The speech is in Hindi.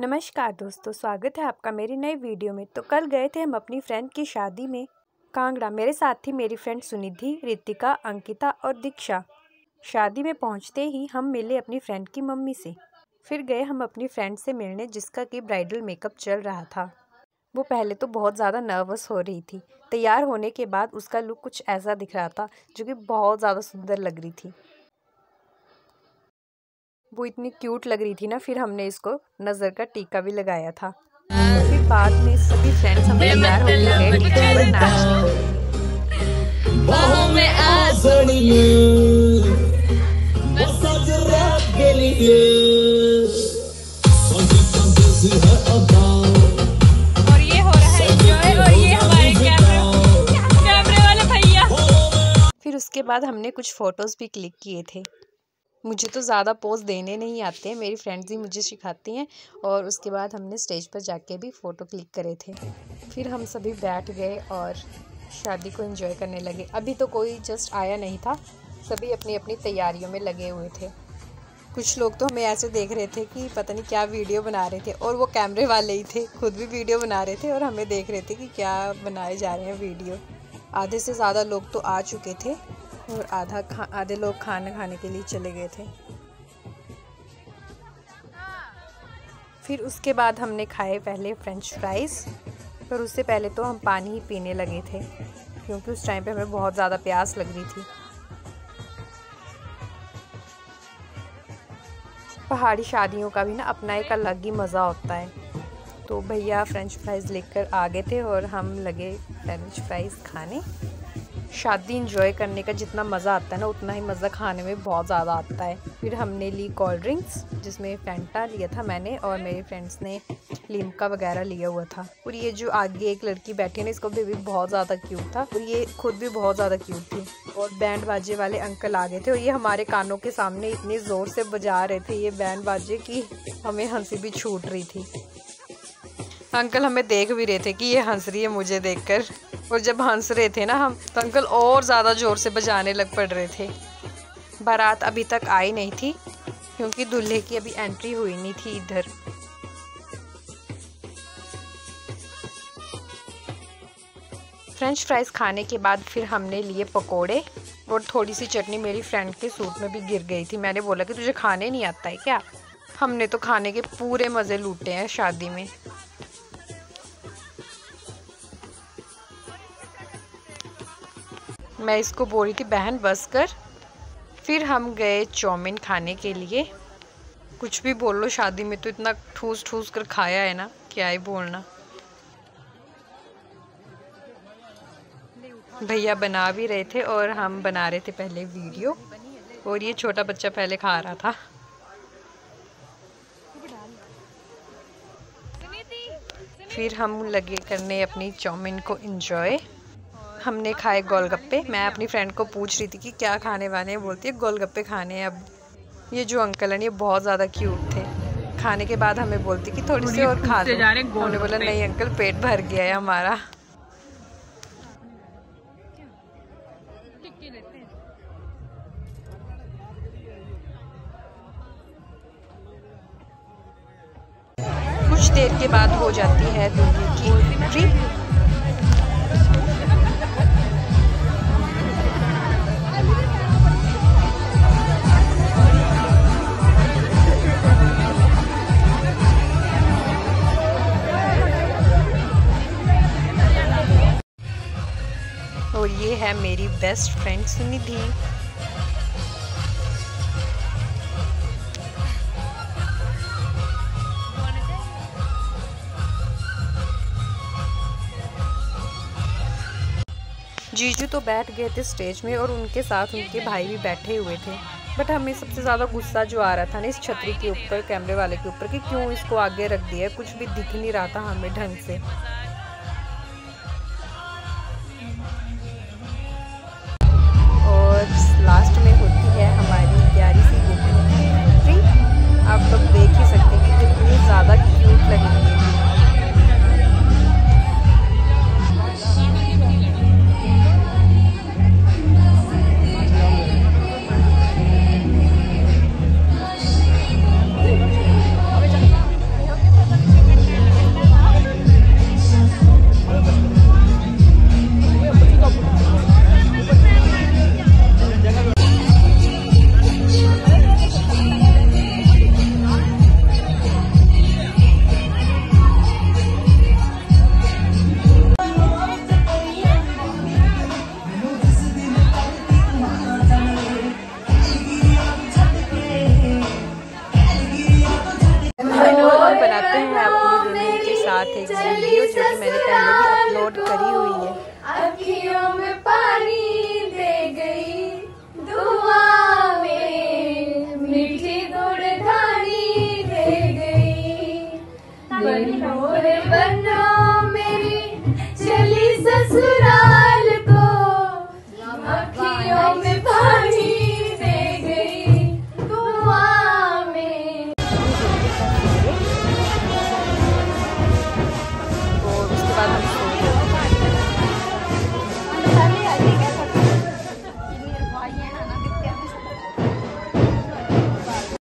नमस्कार दोस्तों, स्वागत है आपका मेरी नई वीडियो में। तो कल गए थे हम अपनी फ्रेंड की शादी में कांगड़ा। मेरे साथ थी मेरी फ्रेंड सुनिधि, रितिका, अंकिता और दीक्षा। शादी में पहुंचते ही हम मिले अपनी फ्रेंड की मम्मी से। फिर गए हम अपनी फ्रेंड से मिलने जिसका कि ब्राइडल मेकअप चल रहा था। वो पहले तो बहुत ज़्यादा नर्वस हो रही थी। तैयार होने के बाद उसका लुक कुछ ऐसा दिख रहा था जो कि बहुत ज़्यादा सुंदर लग रही थी। वो इतनी क्यूट लग रही थी ना, फिर हमने इसको नज़र का टीका भी लगाया था। फिर बाद में सभी फ्रेंड्स हम तैयार होकर गए डीजे पर नाचने। और ये हो रहा है एंजॉय, और ये हमारे कैमरे वाले भैया। फिर उसके बाद हमने कुछ फ़ोटोज़ भी क्लिक किए थे। मुझे तो ज़्यादा पोज देने नहीं आते हैं, मेरी फ्रेंड्स ही मुझे सिखाती हैं। और उसके बाद हमने स्टेज पर जाके भी फ़ोटो क्लिक करे थे। फिर हम सभी बैठ गए और शादी को एंजॉय करने लगे। अभी तो कोई जस्ट आया नहीं था, सभी अपनी अपनी तैयारियों में लगे हुए थे। कुछ लोग तो हमें ऐसे देख रहे थे कि पता नहीं क्या वीडियो बना रहे थे, और वो कैमरे वाले ही थे, खुद भी वीडियो बना रहे थे और हमें देख रहे थे कि क्या बनाए जा रहे हैं वीडियो। आधे से ज़्यादा लोग तो आ चुके थे और आधे लोग खाना खाने के लिए चले गए थे। फिर उसके बाद हमने खाए पहले फ्रेंच फ्राइज़, पर उससे पहले तो हम पानी ही पीने लगे थे क्योंकि उस टाइम पे हमें बहुत ज़्यादा प्यास लग रही थी। पहाड़ी शादियों का भी ना अपना एक अलग ही मज़ा होता है। तो भैया फ्रेंच फ्राइज़ लेकर आ गए थे और हम लगे फ्रेंच फ्राइज़ खाने। शादी इंजॉय करने का जितना मज़ा आता है ना, उतना ही मज़ा खाने में बहुत ज़्यादा आता है। फिर हमने ली कोल्ड ड्रिंक्स, जिसमें फैंटा लिया था मैंने और मेरे फ्रेंड्स ने लिम्का वगैरह लिया हुआ था। और ये जो आगे एक लड़की बैठी है ना, इसको भी बहुत ज़्यादा क्यूट था और ये खुद भी बहुत ज़्यादा क्यूट थी। और बैंड बाजे वाले अंकल आ गए थे और ये हमारे कानों के सामने इतनी ज़ोर से बजा रहे थे ये बैंड बाजे कि हमें हंसी भी छूट रही थी। अंकल हमें देख भी रहे थे कि ये हंस रही है मुझे देखकर, और जब हंस रहे थे ना हम, तो अंकल और ज़्यादा ज़ोर से बजाने लग पड़ रहे थे। बारात अभी तक आई नहीं थी क्योंकि दूल्हे की अभी एंट्री हुई नहीं थी इधर। फ्रेंच फ्राइज़ खाने के बाद फिर हमने लिए पकोड़े, और थोड़ी सी चटनी मेरी फ्रेंड के सूट में भी गिर गई थी। मैंने बोला कि तुझे खाने नहीं आता है क्या? हमने तो खाने के पूरे मज़े लूटे हैं शादी में। मैं इसको बोल रही थी बहन बस कर। फिर हम गए चाउमीन खाने के लिए। कुछ भी बोल लो, शादी में तो इतना ठूस ठूस कर खाया है ना, क्या ही बोलना। भैया बना भी रहे थे और हम बना रहे थे पहले वीडियो, और ये छोटा बच्चा पहले खा रहा था। फिर हम लगे करने अपनी चाउमीन को एंजॉय। हमने खाए गोलगप्पे। मैं अपनी फ्रेंड को पूछ रही थी कि क्या खाने वाले हैं, बोलती है गोलगप्पे खाने हैं अब। ये जो अंकल हैं ये बहुत ज़्यादा क्यूट थे। खाने के बाद हमें बोलती कि थोड़ी सी और खा लो। हमने बोला नहीं अंकल, पेट भर गया है हमारा। कुछ देर के बाद हो जाती है दूल्हे की एंट्री। और ये है मेरी बेस्ट फ्रेंड सुनिधि। जीजू तो बैठ गए थे स्टेज में और उनके साथ उनके भाई भी बैठे हुए थे। बट हमें सबसे ज़्यादा गुस्सा जो आ रहा था ना इस छतरी के ऊपर, कैमरे वाले के ऊपर, कि क्यों इसको आगे रख दिया, कुछ भी दिख नहीं रहा था हमें ढंग से। और लास्ट में होती है हमारी प्यारी सी बुकिंग की एंट्री। आप लोग देख ही सकते हैं कि कितनी ज़्यादा क्यूट लग रही है। बनो रे बनो